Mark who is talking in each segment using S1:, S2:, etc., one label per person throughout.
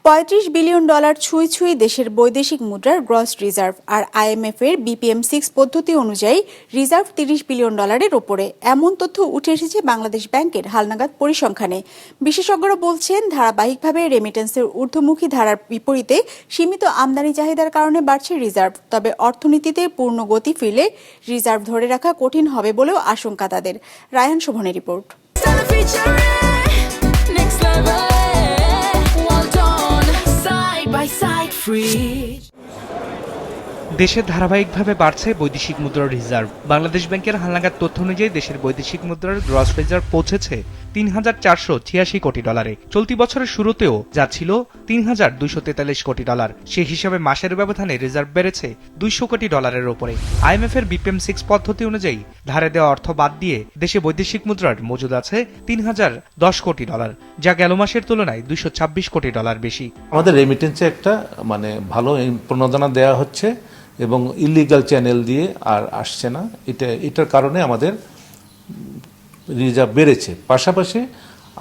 S1: $35 billion ছুঁই ছুঁই দেশের বৈদেশিক মুদ্রার গ্রস রিজার্ভ। আর IMF এর BPM6 পদ্ধতি অনুযায়ী রিজার্ভ $30 বিলিয়ন ওপরে। এমন তথ্য উঠে এসেছে বাংলাদেশ ব্যাংকের হালনাগাদ পরিসংখ্যানে। বিশেষজ্ঞরা বলছেন, ধারাবাহিকভাবে রেমিটেন্সের ঊর্ধ্বমুখী ধারার বিপরীতে সীমিত আমদানি চাহিদার কারণে বাড়ছে রিজার্ভ। তবে অর্থনীতিতে পূর্ণ গতি ফিরলে রিজার্ভ ধরে রাখা কঠিন হবে বলেও আশঙ্কা তাদের। রায়হান শোভনের রিপোর্ট।
S2: দেশে ধারাবাহিকভাবে বাড়ছে বৈদেশিক মুদ্রার রিজার্ভ। বাংলাদেশ ব্যাংকের হালনাগাদ তথ্য অনুযায়ী দেশের বৈদেশিক মুদ্রার গ্রস রিজার্ভ পৌঁছেছে $3,486 কোটি। চলতি বছরের শুরুতেও যা ছিল $3,243 কোটি। সেই হিসাবে মাসের ব্যবধানে রিজার্ভ বেড়েছে $200 কোটি ওপরে। IMF এর BPM6 পদ্ধতি অনুযায়ী ধারে দেওয়া অর্থ বাদ দিয়ে দেশে বৈদেশিক মুদ্রার মজুদ আছে $3,010 কোটি, যা গেল মাসের তুলনায় $226 কোটি বেশি।
S3: আমাদের রেমিটেন্সে একটা ভালো প্রণোদনা দেওয়া হচ্ছে এবং ইলিগাল চ্যানেল দিয়ে আর আসছে না। এটার কারণে আমাদের রিজার্ভ বেড়েছে। পাশাপাশি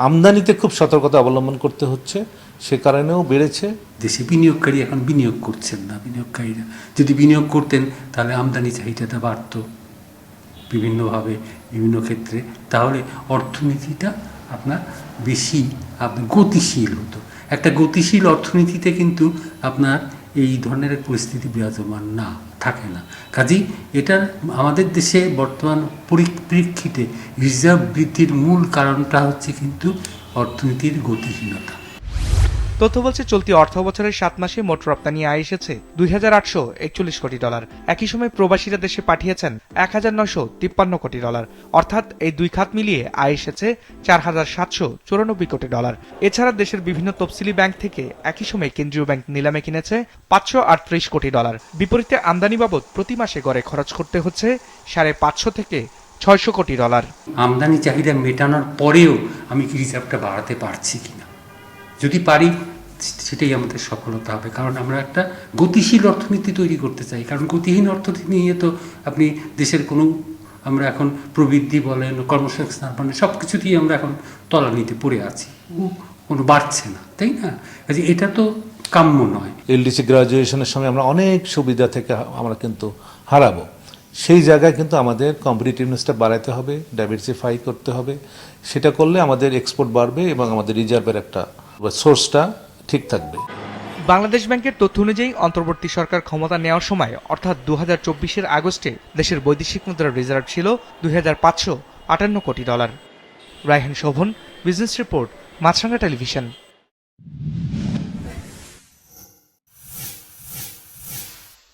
S3: আমদানিতে খুব সতর্কতা অবলম্বন করতে হচ্ছে, সে কারণেও বেড়েছে।
S4: দেশে বিনিয়োগকারী এখন বিনিয়োগ করছেন না। বিনিয়োগকারীরা যদি বিনিয়োগ করতেন তাহলে আমদানি চাহিদাটা বাড়তো বিভিন্নভাবে বিভিন্ন ক্ষেত্রে, তাহলে অর্থনীতিটা আপনার বেশি গতিশীল হতো। একটা গতিশীল অর্থনীতিতে কিন্তু আপনার এই ধরনের পরিস্থিতি বিরাজমান থাকে না। কাজেই এটা আমাদের দেশে বর্তমান পরিপ্রেক্ষিতে রিজার্ভ বৃদ্ধির মূল কারণটা হচ্ছে কিন্তু অর্থনীতির গতিহীনতা।
S2: তথ্য বলছে, চলতি অর্থ বছরের 7 মাসে মোট রপ্তানি আয় এসেছে $2,841 কোটি। একই সময় প্রবাসীরা দেশে পাঠিয়েছেন $1,953 কোটি। অর্থাৎ এই দুই খাত মিলিয়ে আয় এসেছে $4,794 কোটি। এছাড়া দেশের বিভিন্ন তফসিলি ব্যাংক থেকে একই সময় কেন্দ্রীয় ব্যাংক নিলামে কিনেছে $538 কোটি। বিপরীতে আমদানি বাবদ প্রতি মাসে গড়ে খরচ করতে হচ্ছে $550 থেকে $600 কোটি।
S4: আমদানি চাহিদা মেটানোর পরেও আমি কি রিজার্ভটা বাড়াতে পারছি কিনা, যদি পারি সেটাই আমাদের সফলতা হবে। কারণ আমরা একটা গতিশীল অর্থনীতি তৈরি করতে চাই। কারণ গতিহীন অর্থনীতি নিয়ে তো আপনি দেশের আমরা এখন প্রবৃদ্ধি বলেন, কর্মসংস্থান বলেন, সব কিছুতেই আমরা এখন তলানিতে পড়ে আছি, কোনো বাড়ছে না, তাই না? কাজে এটা তো কাম্য নয়।
S3: LDC গ্রাজুয়েশনের সঙ্গে আমরা অনেক সুবিধা থেকে আমরা কিন্তু হারাবো। সেই জায়গায় কিন্তু আমাদের কম্পিটিটিভনেসটা বাড়াতে হবে, ডাইভার্সিফাই করতে হবে। সেটা করলে আমাদের এক্সপোর্ট বাড়বে এবং আমাদের রিজার্ভের একটা সোর্সটা ঠিক থাকবে।
S2: বাংলাদেশ ব্যাংকের তথ্য অনুযায়ী অন্তর্বর্তী সরকার ক্ষমতা নেওয়ার সময় অর্থাৎ 2024-এর আগস্টে দেশের বৈদেশিক মুদ্রার রিজার্ভ ছিল $2,558 কোটি। রায়হান শোভন, বিজনেস রিপোর্ট, মাছরাঙা টেলিভিশন।